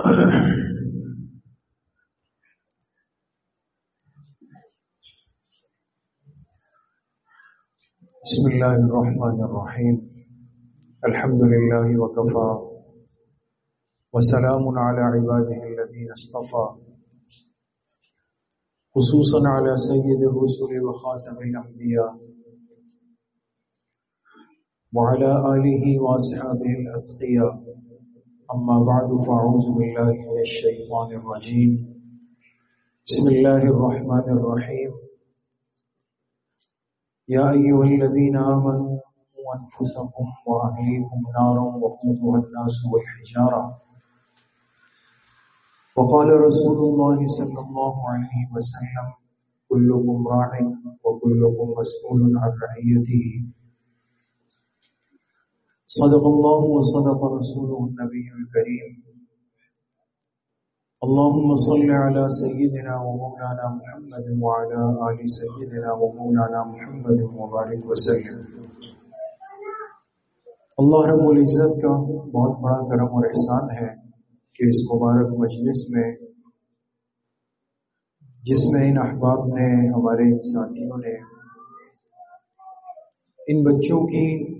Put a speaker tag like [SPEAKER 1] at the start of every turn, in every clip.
[SPEAKER 1] بسم الله الرحمن الرحيم. الحمد لله وكفى وسلام على عباده الذين اصطفى، خصوصا على سيد الرسل وخاتم الأنبياء وعلى آله وأصحابه الأتقياء. أما بعد، فأعوذ بالله من الشيطان الرجيم. بسم الله الرحمن الرحيم. يا أيها الذين آمنوا قوا أنفسكم وأهليكم نارا وقودها الناس والحجارة. وقال رسول الله صلى الله عليه وسلم: كلكم راع وكلكم مسؤول عن رعيته. صدق الله وصدق رسوله النبي الكريم. اللهم صل على سيدنا ومولانا محمد وعلى آل سيدنا ومولانا محمد وبارك وسلم. اللہ رب العزت کا بہت بڑا کرم اور احسان ہے کہ اس مبارک مجلس میں، جس میں ان احباب نے، ہمارے ان ساتھیوں نے ان بچوں کی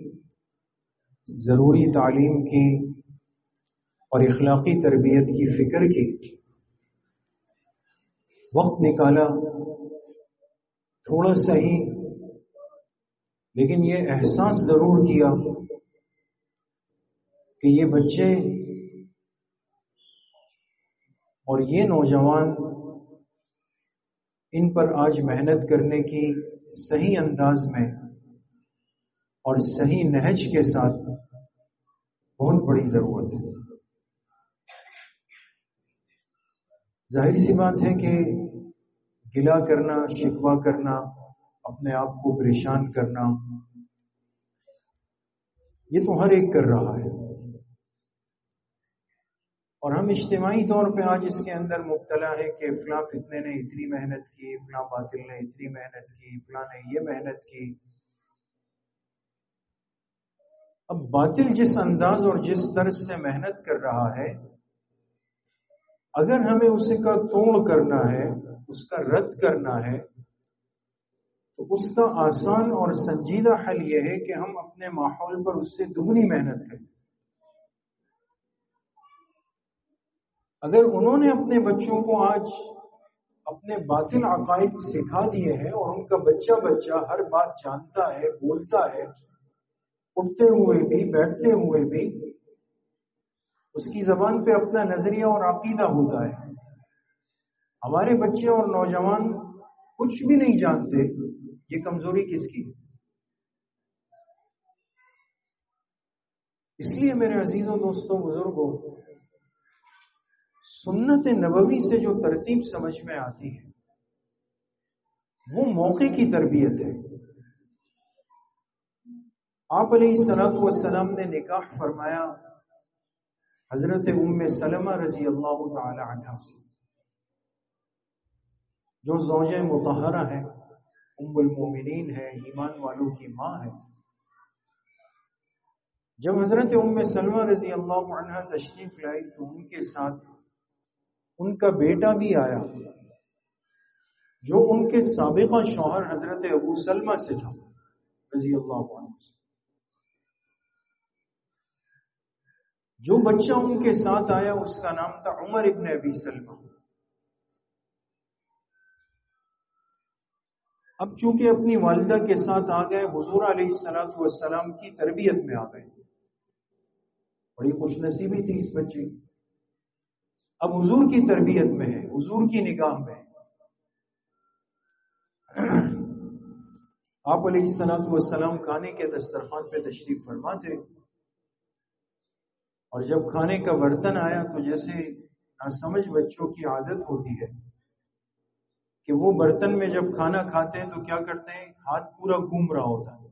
[SPEAKER 1] ضروری تعلیم کی اور اخلاقی تربیت کی فکر کی، وقت نکالا، تھوڑا سا ہی، لیکن یہ احساس ضرور کیا کہ یہ بچے اور یہ نوجوان ان پر آج محنت کرنے کی صحیح انداز میں اور صحیح نہج کے ساتھ بہت بڑی ضرورت ہے۔ ظاہر سی بات ہے کہ گلہ کرنا، شکوہ کرنا، اپنے آپ کو پریشان کرنا، یہ تو ہر ایک کر رہا ہے، اور ہم اجتماعی طور پہ آج اس کے اندر مبتلا ہے کہ فلاں فتنے نے اتنی محنت کی، فلاں باطل نے اتنی محنت کی، فلاں نے یہ محنت کی۔ اب باطل جس انداز اور جس طرز سے محنت کر رہا ہے، اگر ہمیں اس کا توڑ کرنا ہے، اس کا رد کرنا ہے، تو اس کا آسان اور سنجیدہ حل یہ ہے کہ ہم اپنے ماحول پر اس سے دگنی محنت کریں۔ اگر انہوں نے اپنے بچوں کو آج اپنے باطل عقائد سکھا دیے ہیں اور ان کا بچہ ہر بات جانتا ہے، بولتا ہے، اٹھتے ہوئے بھی، بیٹھتے ہوئے بھی اس کی زبان پہ اپنا نظریہ اور عقیدہ ہوتا ہے، ہمارے بچے اور نوجوان کچھ بھی نہیں جانتے، یہ کمزوری کس کی؟ اس لیے میرے عزیزوں، دوستوں، بزرگوں، سنت نبوی سے جو ترتیب سمجھ میں آتی ہے وہ موقع کی تربیت ہے۔ آپ علیہ الصلوۃ والسلام نے نکاح فرمایا حضرت ام سلمہ رضی اللہ تعالی عنہا سے، جو زوجہ مطہرہ ہے، ام المومنین ہے، ایمان والوں کی ماں ہے۔ جب حضرت ام سلمہ رضی اللہ عنہا تشریف لائی تو ان کے ساتھ ان کا بیٹا بھی آیا، جو ان کے سابقہ شوہر حضرت ابو سلمہ سے تھا رضی اللہ عنہ سے۔ جو بچہ ان کے ساتھ آیا اس کا نام تھا عمر ابن ابی سلمہ۔ اب چونکہ اپنی والدہ کے ساتھ آ گئے، حضور علیہ الصلوۃ والسلام کی تربیت میں آ گئے، بڑی خوش نصیبی تھی اس بچے کی، اب حضور کی تربیت میں ہے، حضور کی نگاہ میں ہے۔ آپ علیہ الصلوۃ والسلام کھانے کے دسترخوان پہ تشریف فرما تھے، اور جب کھانے کا برتن آیا تو جیسے ناسمجھ بچوں کی عادت ہوتی ہے کہ وہ برتن میں جب کھانا کھاتے ہیں تو کیا کرتے ہیں، ہاتھ پورا گھوم رہا ہوتا ہے۔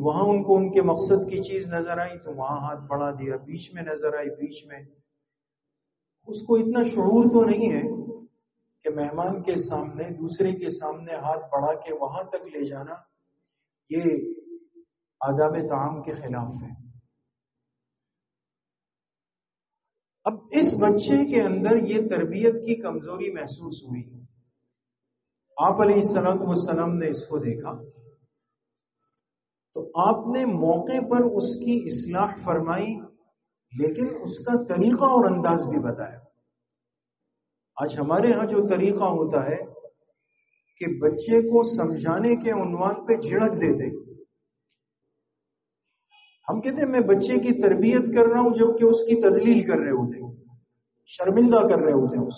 [SPEAKER 1] وہاں ان کو ان کے مقصد کی چیز نظر آئی تو وہاں ہاتھ بڑھا دیا، بیچ میں نظر آئی بیچ میں۔ اس کو اتنا شعور تو نہیں ہے کہ مہمان کے سامنے، دوسرے کے سامنے ہاتھ بڑھا کے وہاں تک لے جانا یہ آداب طعام کے خلاف ہے۔ اب اس بچے کے اندر یہ تربیت کی کمزوری محسوس ہوئی، آپ علیہ السلام والسلام نے اس کو دیکھا تو آپ نے موقع پر اس کی اصلاح فرمائی، لیکن اس کا طریقہ اور انداز بھی بتایا۔ آج ہمارے ہاں جو طریقہ ہوتا ہے کہ بچے کو سمجھانے کے عنوان پہ جھڑک دیتے، ہم کہتے ہیں میں بچے کی تربیت کر رہا ہوں، جبکہ اس کی تذلیل کر رہے ہوتے ہیں، شرمندہ کر رہے ہوتے ہیں۔ اس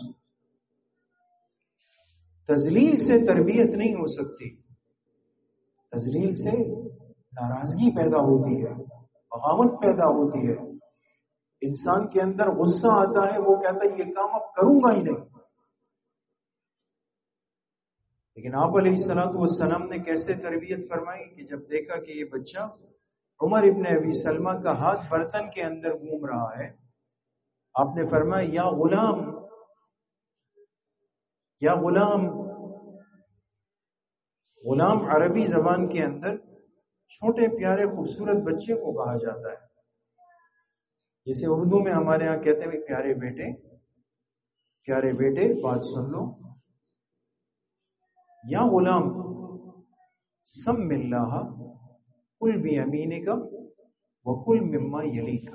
[SPEAKER 1] تذلیل سے تربیت نہیں ہو سکتی، تذلیل سے ناراضگی پیدا ہوتی ہے، بغاوت پیدا ہوتی ہے، انسان کے اندر غصہ آتا ہے، وہ کہتا ہے یہ کام اب کروں گا ہی نہیں۔ لیکن آپ علیہ الصلوۃ والسلام نے کیسے تربیت فرمائی کہ جب دیکھا کہ یہ بچہ عمر ابن ابی سلمہ کا ہاتھ برتن کے اندر گھوم رہا ہے، آپ نے فرمایا یا غلام، یا غلام۔ غلام عربی زبان کے اندر چھوٹے پیارے خوبصورت بچے کو کہا جاتا ہے، جسے اردو میں ہمارے ہاں کہتے ہیں پیارے بیٹے، پیارے بیٹے بات سن لو، یا غلام سم اللہ کل بیمینک وکل مما یلیک۔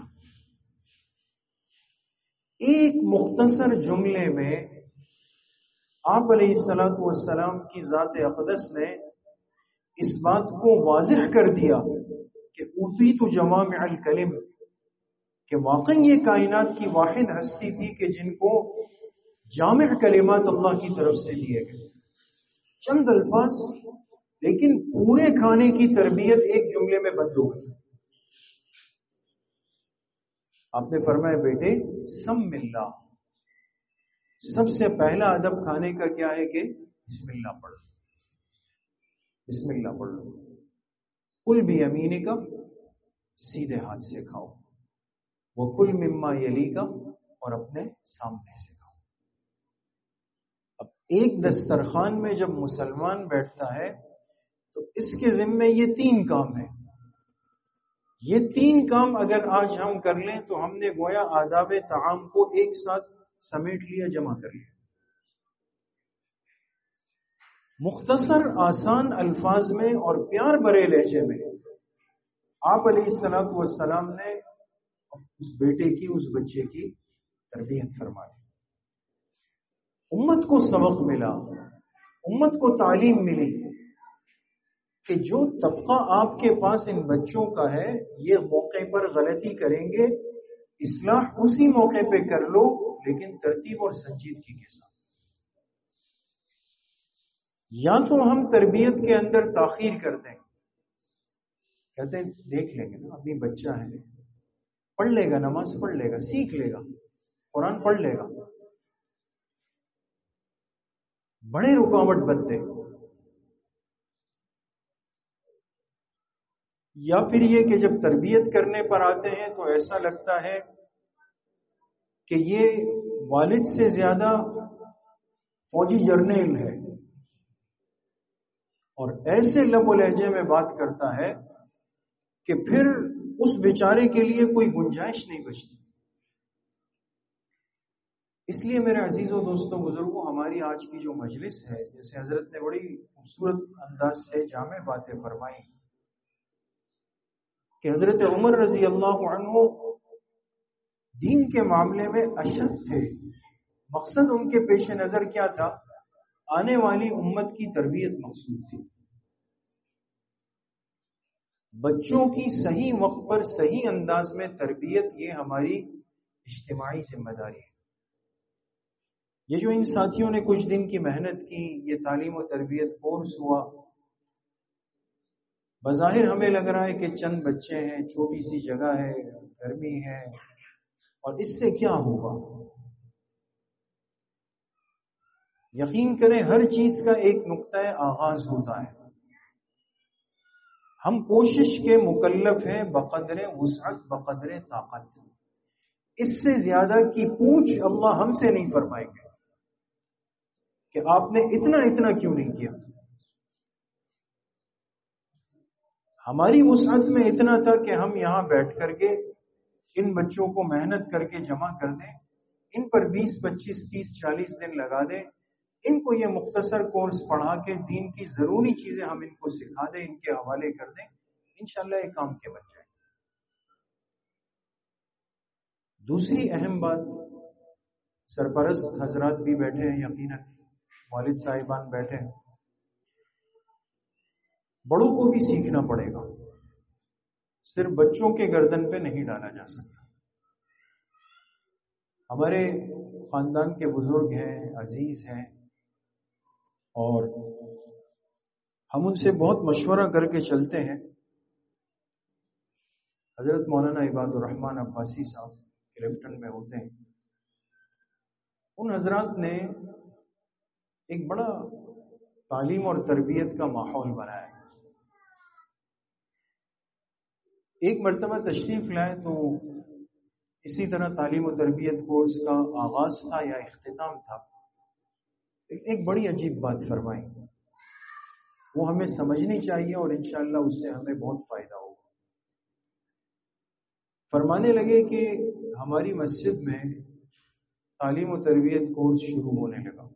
[SPEAKER 1] ایک مختصر جملے میں آپ علیہ الصلوۃ والسلام کی ذات اقدس نے اس بات کو واضح کر دیا کہ اوتیت جوامع الکلم، کہ واقعی یہ کائنات کی واحد ہستی تھی کہ جن کو جامع کلمات اللہ کی طرف سے دیے گئے، چند الفاظ، لیکن پورے کھانے کی تربیت ایک جملے میں بند ہو گئی۔ آپ نے فرمایا بیٹے سم اللہ، سب سے پہلا ادب کھانے کا کیا ہے کہ بسم اللہ پڑھ لو، بسم اللہ پڑھ لو، کل بھی امینی کا، سیدھے ہاتھ سے کھاؤ، وہ کل مما یلی کا، اور اپنے سامنے سے کھاؤ۔ اب ایک دسترخوان میں جب مسلمان بیٹھتا ہے تو اس کے ذمے یہ تین کام ہیں۔ یہ تین کام اگر آج ہم کر لیں تو ہم نے گویا آداب طعام کو ایک ساتھ سمیٹ لیا، جمع کر لیا۔ مختصر آسان الفاظ میں اور پیار بھرے لہجے میں آپ علیہ الصلوۃ والسلام نے اس بیٹے کی، اس بچے کی تربیت فرمائی۔ امت کو سبق ملا، امت کو تعلیم ملی کہ جو طبقہ آپ کے پاس ان بچوں کا ہے، یہ موقع پر غلطی کریں گے، اصلاح اسی موقع پہ کر لو، لیکن ترتیب اور سنجیدگی کے ساتھ۔ یا تو ہم تربیت کے اندر تاخیر کرتے ہیں، کہتے ہیں دیکھ لیں گے نا، ابھی بچہ ہے، پڑھ لے گا، نماز پڑھ لے گا، سیکھ لے گا، قرآن پڑھ لے گا، بڑے رکاوٹ بنتے۔ یا پھر یہ کہ جب تربیت کرنے پر آتے ہیں تو ایسا لگتا ہے کہ یہ والد سے زیادہ فوجی جرنیل ہے، اور ایسے لب و لہجے میں بات کرتا ہے کہ پھر اس بیچارے کے لیے کوئی گنجائش نہیں بچتی۔ اس لیے میرے عزیزوں، دوستوں، بزرگوں، ہماری آج کی جو مجلس ہے، جیسے حضرت نے بڑی خوبصورت انداز سے جامع باتیں فرمائی کہ حضرت عمر رضی اللہ عنہ دین کے معاملے میں اشد تھے۔ مقصد ان کے پیش نظر کیا تھا؟ آنے والی امت کی تربیت مقصود تھی۔ بچوں کی صحیح وقت پر صحیح انداز میں تربیت، یہ ہماری اجتماعی ذمہ داری ہے۔ یہ جو ان ساتھیوں نے کچھ دن کی محنت کی، یہ تعلیم و تربیت کورس ہوا، بظاہر ہمیں لگ رہا ہے کہ چند بچے ہیں، چھوٹی سی جگہ ہے، گرمی ہے، اور اس سے کیا ہوگا؟ یقین کریں ہر چیز کا ایک نقطہ آغاز ہوتا ہے۔ ہم کوشش کے مکلف ہیں بقدر وسعت، بقدر طاقت۔ اس سے زیادہ کی پوچھ اللہ ہم سے نہیں فرمائیں گے کہ آپ نے اتنا کیوں نہیں کیا۔ ہماری وسعت میں اتنا تھا کہ ہم یہاں بیٹھ کر کے ان بچوں کو محنت کر کے جمع کر دیں، ان پر 20, 25, 30, 40 دن لگا دیں، ان کو یہ مختصر کورس پڑھا کے دین کی ضروری چیزیں ہم ان کو سکھا دیں، ان کے حوالے کر دیں، انشاءاللہ یہ کام کے بن جائیں۔ دوسری اہم بات، سرپرست حضرات بھی بیٹھے ہیں، یقیناً والد صاحبان بیٹھے ہیں، بڑوں کو بھی سیکھنا پڑے گا، صرف بچوں کے گردن پہ نہیں ڈالا جا سکتا۔ ہمارے خاندان کے بزرگ ہیں، عزیز ہیں، اور ہم ان سے بہت مشورہ کر کے چلتے ہیں۔ حضرت مولانا عباد الرحمن عباسی صاحب کلفٹن میں ہوتے ہیں، ان حضرات نے ایک بڑا تعلیم اور تربیت کا ماحول بنایا ہے۔ ایک مرتبہ تشریف لائے تو اسی طرح تعلیم و تربیت کورس کا آغاز تھا یا اختتام تھا، ایک بڑی عجیب بات فرمائی، وہ ہمیں سمجھنی چاہیے اور انشاءاللہ اس سے ہمیں بہت فائدہ ہوگا۔ فرمانے لگے کہ ہماری مسجد میں تعلیم و تربیت کورس شروع ہونے لگا،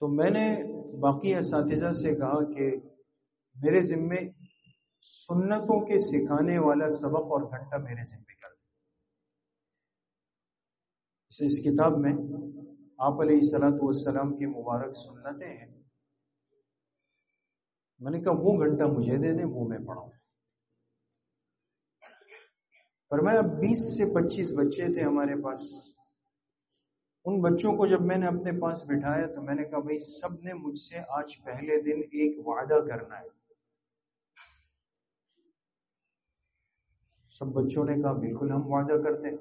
[SPEAKER 1] تو میں نے باقی اساتذہ سے کہا کہ میرے ذمے سنتوں کے سکھانے والا سبق اور گھنٹہ میرے ذمے کر دیں۔ اس کتاب میں آپ علیہ الصلوۃ والسلام کی مبارک سنتیں ہیں، میں نے کہا وہ گھنٹہ مجھے دے دیں، وہ میں پڑھاؤں۔ فرمایا 20 سے 25 بچے تھے ہمارے پاس، ان بچوں کو جب میں نے اپنے پاس بٹھایا تو میں نے کہا بھائی سب نے مجھ سے آج پہلے دن ایک وعدہ کرنا ہے۔ سب بچوں نے کہا بالکل ہم وعدہ کرتے ہیں۔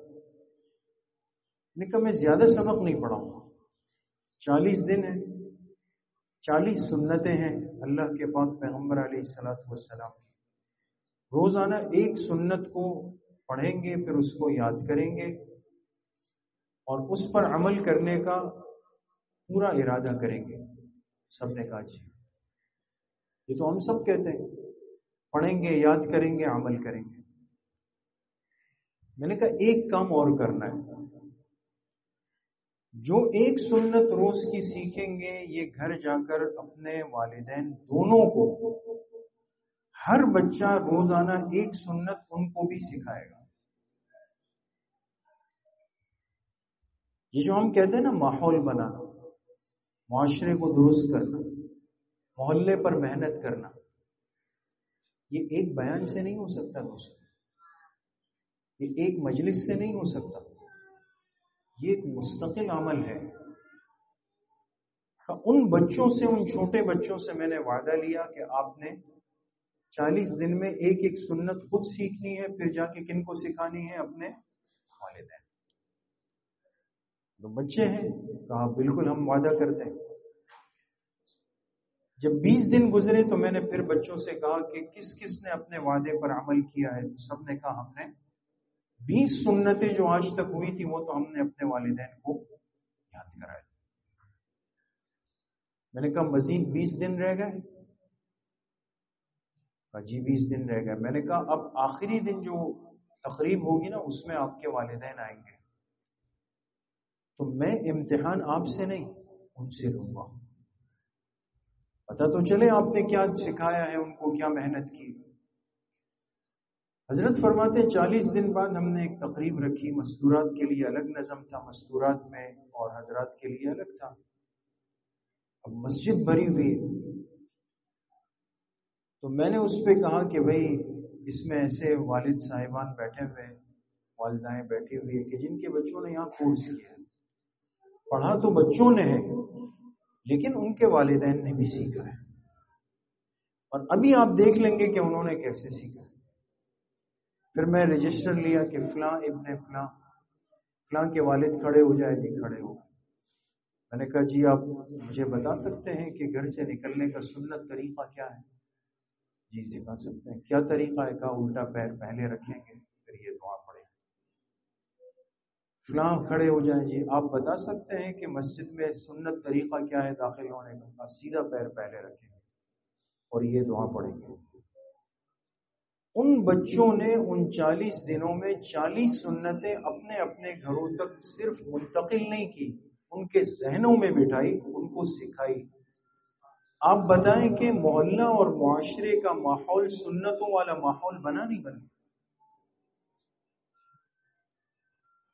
[SPEAKER 1] میں نے کہا میں زیادہ سبق نہیں پڑھاؤں گا، 40 دن ہیں، 40 سنتیں ہیں اللہ کے پاک پیغمبر علیہ الصلوۃ والسلام کی، روزانہ ایک سنت کو پڑھیں گے، پھر اس کو یاد کریں گے اور اس پر عمل کرنے کا پورا ارادہ کریں گے۔ سب نے کہا جی، یہ تو ہم سب کہتے ہیں، پڑھیں گے، یاد کریں گے، عمل کریں گے۔ میں نے کہا ایک کام اور کرنا ہے، جو ایک سنت روز کی سیکھیں گے یہ گھر جا کر اپنے والدین دونوں کو، ہر بچہ روزانہ ایک سنت ان کو بھی سکھائے گا۔ یہ جو ہم کہتے ہیں نا ماحول بنانا، معاشرے کو درست کرنا، محلے پر محنت کرنا، یہ ایک بیان سے نہیں ہو سکتا دوستوں، یہ ایک مجلس سے نہیں ہو سکتا، یہ ایک مستقل عمل ہے۔ ان بچوں سے، ان چھوٹے بچوں سے میں نے وعدہ لیا کہ آپ نے 40 دن میں ایک ایک سنت خود سیکھنی ہے، پھر جا کے کن کو سکھانی ہے؟ اپنے والدین۔ تو بچے ہیں، کہا بالکل ہم وعدہ کرتے ہیں۔ جب 20 دن گزرے تو میں نے پھر بچوں سے کہا کہ کس کس نے اپنے وعدے پر عمل کیا ہے؟ تو سب نے کہا ہم نے 20 سنتیں جو آج تک ہوئی تھی وہ تو ہم نے اپنے والدین کو یاد کرائی۔ میں نے کہا مزید 20 دن رہ گئے؟ کہا جی 20 دن رہ گئے۔ میں نے کہا اب آخری دن جو تقریب ہوگی نا اس میں آپ کے والدین آئیں گے، تو میں امتحان آپ سے نہیں ان سے لوں گا، پتہ تو چلے آپ نے کیا سکھایا ہے، ان کو کیا محنت کی۔ حضرت فرماتے 40 دن بعد ہم نے ایک تقریب رکھی، مستورات کے لیے الگ نظم تھا مستورات میں اور حضرات کے لیے الگ تھا۔ اب مسجد بھری ہوئی تو میں نے اس پہ کہا کہ بھائی اس میں ایسے والد صاحبان بیٹھے ہوئے، والدائیں بیٹھی ہوئی ہے کہ جن کے بچوں نے یہاں کورس کیا ہے، پڑھا تو بچوں نے ہے لیکن ان کے والدین نے بھی سیکھا ہے، اور ابھی آپ دیکھ لیں گے کہ انہوں نے کیسے سیکھا۔ پھر میں رجسٹر لیا کہ فلاں ابن فلاں فلاں کے والد کھڑے ہو جائے، جی کھڑے ہو۔ میں نے کہا جی آپ مجھے بتا سکتے ہیں کہ گھر سے نکلنے کا سنت طریقہ کیا ہے؟ جی سکھا سکتے ہیں۔ کیا طریقہ ہے؟ کہا الٹا پیر پہلے رکھیں گے پھر یہ دعا پڑھیں۔ فلاں کھڑے ہو جائیں، جی آپ بتا سکتے ہیں کہ مسجد میں سنت طریقہ کیا ہے داخل ہونے کا؟ سیدھا پیر پہلے رکھیں گے اور یہ دعا پڑھیں گے۔ ان بچوں نے 39 دنوں میں 40 سنتیں اپنے اپنے گھروں تک صرف منتقل نہیں کی، ان کے ذہنوں میں بٹھائی، ان کو سکھائی۔ آپ بتائیں کہ محلہ اور معاشرے کا ماحول سنتوں والا ماحول بنا نہیں بنا؟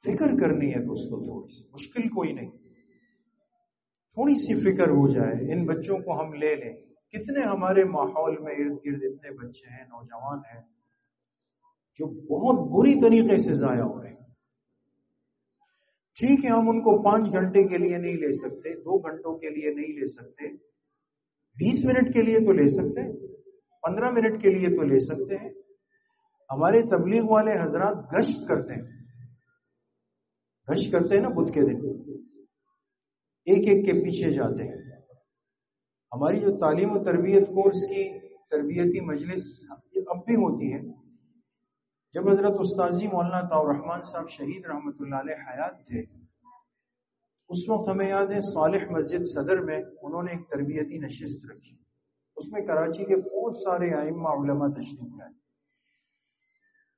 [SPEAKER 1] فکر کرنی ہے دوستوں، تھوڑی سی مشکل کوئی نہیں، تھوڑی سی فکر ہو جائے، ان بچوں کو ہم لے لیں۔ کتنے ہمارے ماحول میں ارد گرد اتنے بچے ہیں، نوجوان ہیں، جو بہت بری طریقے سے ضائع ہو رہے ہیں۔ ٹھیک ہے، ہم ان کو 5 گھنٹے کے لیے نہیں لے سکتے، 2 گھنٹوں کے لیے نہیں لے سکتے، 20 منٹ کے لیے تو لے سکتے ہیں، 15 منٹ کے لیے تو لے سکتے ہیں۔ ہمارے تبلیغ والے حضرات گشت کرتے ہیں، گشت کرتے ہیں نا بدھ کے دن، ایک ایک کے پیچھے جاتے ہیں۔ ہماری جو تعلیم و تربیت کورس کی تربیتی مجلس اب بھی ہوتی ہے، جب حضرت استاذی مولانا طاؤ رحمان صاحب شہید رحمۃ اللہ علیہ حیات تھے، اس وقت ہمیں یاد ہے صالح مسجد صدر میں انہوں نے ایک تربیتی نشست رکھی، اس میں کراچی کے بہت سارے ائمہ علماء تشریف لائے۔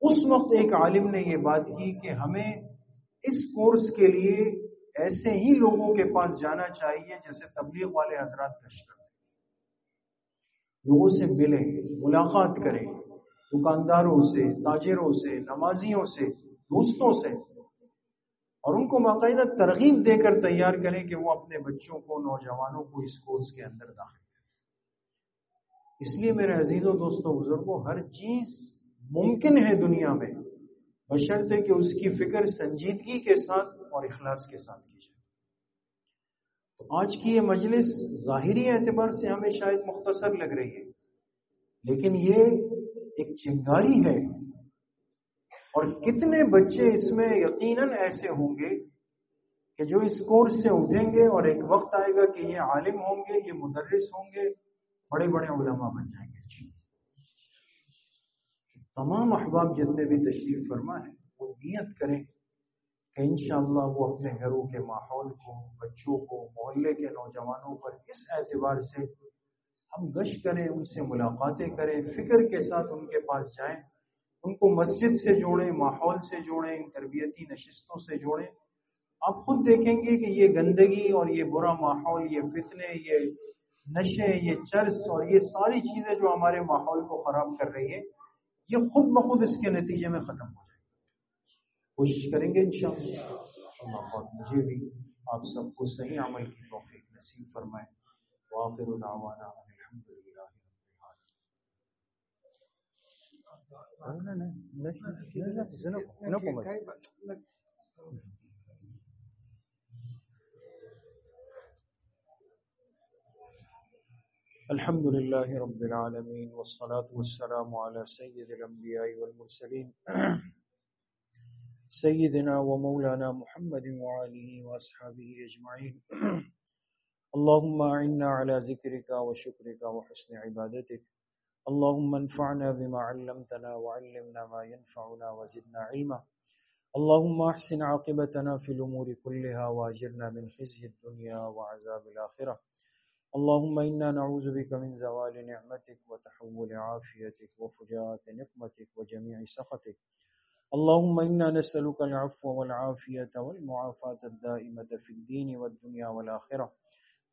[SPEAKER 1] اس وقت ایک عالم نے یہ بات کی کہ ہمیں اس کورس کے لیے ایسے ہی لوگوں کے پاس جانا چاہیے جیسے تبلیغ والے حضرات گشت کرتے ہیں، لوگوں سے ملیں، ملاقات کریں، دکانداروں سے، تاجروں سے، نمازیوں سے، دوستوں سے، اور ان کو باقاعدہ ترغیب دے کر تیار کریں کہ وہ اپنے بچوں کو، نوجوانوں کو اس کورس کے اندر داخل کریں۔ اس لیے میرے عزیزوں، دوستوں، بزرگوں، ہر چیز ممکن ہے دنیا میں، بشرطے کہ اس کی فکر سنجیدگی کے ساتھ اور اخلاص کے ساتھ کی جائے۔ تو آج کی یہ مجلس ظاہری اعتبار سے ہمیں شاید مختصر لگ رہی ہے، لیکن یہ ایک چنگاری ہے، اور کتنے بچے اس میں یقیناً ایسے ہوں گے کہ جو اس کورس سے اٹھیں گے اور ایک وقت آئے گا کہ یہ عالم ہوں گے، یہ مدرس ہوں گے، بڑے بڑے علماء بن جائیں گے۔ تمام احباب جتنے بھی تشریف فرما ہے وہ نیت کریں کہ انشاءاللہ وہ اپنے گھروں کے ماحول کو، بچوں کو، محلے کے نوجوانوں پر اس اعتبار سے ہم گشت کریں، ان سے ملاقاتیں کریں، فکر کے ساتھ ان کے پاس جائیں، ان کو مسجد سے جوڑیں، ماحول سے جوڑیں، ان تربیتی نشستوں سے جوڑیں۔ آپ خود دیکھیں گے کہ یہ گندگی اور یہ برا ماحول، یہ فتنے، یہ نشے، یہ چرس اور یہ ساری چیزیں جو ہمارے ماحول کو خراب کر رہی ہے، یہ خود بخود اس کے نتیجے میں ختم ہو جائے گی۔ کوشش کریں گے انشاءاللہ۔ اللہ پاک مجھے بھی آپ سب کو صحیح عمل کی توفیق نصیب فرمائے۔ وآخر دعوانا الحمدللہ رب العالمین۔ الحمد لله رب العالمين والصلاة والسلام على سيد الأنبياء والمرسلين سيدنا ومولانا محمد وآله وأصحابه أجمعين اللهم أعنا على ذكرك وشكرك وحسن عبادتك اللهم انفعنا بما علمتنا وعلمنا ما ينفعنا وزدنا علما اللهم أحسن عاقبتنا في الأمور كلها وأجرنا من خزي الدنيا وعذاب الآخرة اللهم إنا نعوذ بك من زوال نعمتك وتحول عافيتك وفجاءة نقمتك وجميع سخطك اللهم إنا نسألك العفو والعافية والمعافاة الدائمة في الدين والدنيا والآخرة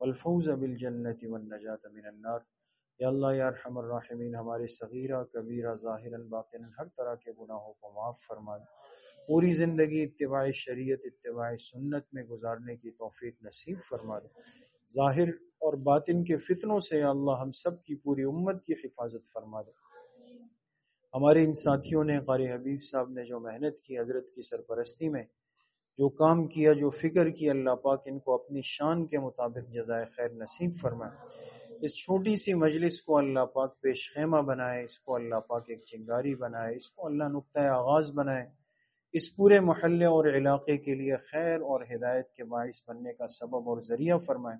[SPEAKER 1] والفوز بالجنة والنجاة من النار۔ یا اللہ، یا ارحم الراحمین، ہمارے صغیرہ کبیرہ ظاہراً باطناً ہر طرح کے گناہوں کو معاف فرما دے، پوری زندگی اتباع شریعت، اتباع سنت میں گزارنے کی توفیق نصیب فرما دے۔ ظاہر اور باطن کے فتنوں سے یا اللہ ہم سب کی، پوری امت کی حفاظت فرما دے۔ ہمارے ان ساتھیوں نے، قاری حبیب صاحب نے جو محنت کی حضرت کی سرپرستی میں، جو کام کیا، جو فکر کی، اللہ پاک ان کو اپنی شان کے مطابق جزائے خیر نصیب فرمائے۔ اس چھوٹی سی مجلس کو اللہ پاک پیش خیمہ بنائے، اس کو اللہ پاک ایک چنگاری بنائے، اس کو اللہ نقطہ آغاز بنائے، اس پورے محلے اور علاقے کے لیے خیر اور ہدایت کے باعث بننے کا سبب اور ذریعہ فرمائے۔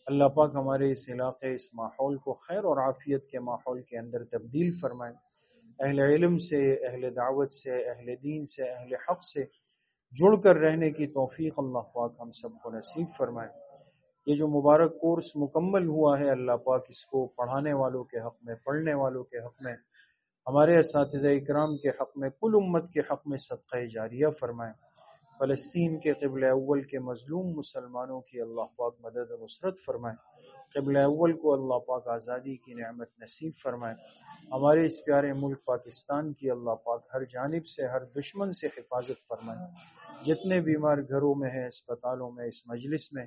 [SPEAKER 1] اللہ پاک ہمارے اس علاقے، اس ماحول کو خیر اور عافیت کے ماحول کے اندر تبدیل فرمائے۔ اہل علم سے، اہل دعوت سے، اہل دین سے، اہل حق سے جڑ کر رہنے کی توفیق اللہ پاک ہم سب کو نصیب فرمائے۔ یہ جو مبارک کورس مکمل ہوا ہے، اللہ پاک اس کو پڑھانے والوں کے حق میں، پڑھنے والوں کے حق میں ہمارے اساتذہ اکرام کے حق میں، کل امت کے حق میں صدقہ جاریہ فرمائیں۔ فلسطین کے قبل اول کے مظلوم مسلمانوں کی اللہ پاک مدد و نصرت فرمائیں۔ قبل اول کو اللہ پاک آزادی کی نعمت نصیب فرمائیں۔ ہمارے اس پیارے ملک پاکستان کی اللہ پاک ہر جانب سے، ہر دشمن سے حفاظت فرمائیں۔ جتنے بیمار گھروں میں ہیں، اسپتالوں میں، اس مجلس میں،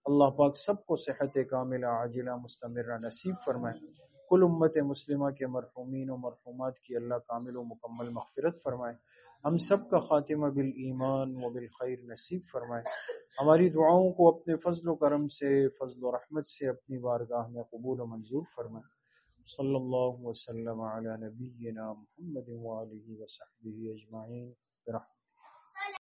[SPEAKER 1] اللہ پاک سب کو صحت کاملہ عاجلہ مستمرہ نصیب فرمائیں۔ کل امت مسلمہ کے مرحومین و مرحومات کی اللہ کامل و مکمل مغفرت فرمائیں۔ ہم سب کا خاتمہ بالایمان و بالخیر نصیب فرمائیں۔ ہماری دعاؤں کو اپنے فضل و کرم سے، فضل و رحمت سے اپنی بارگاہ میں قبول و منظور فرمائیں۔ صلی اللہ وسلم علی نبینا محمد و آلہ و صحبہ اجمعین۔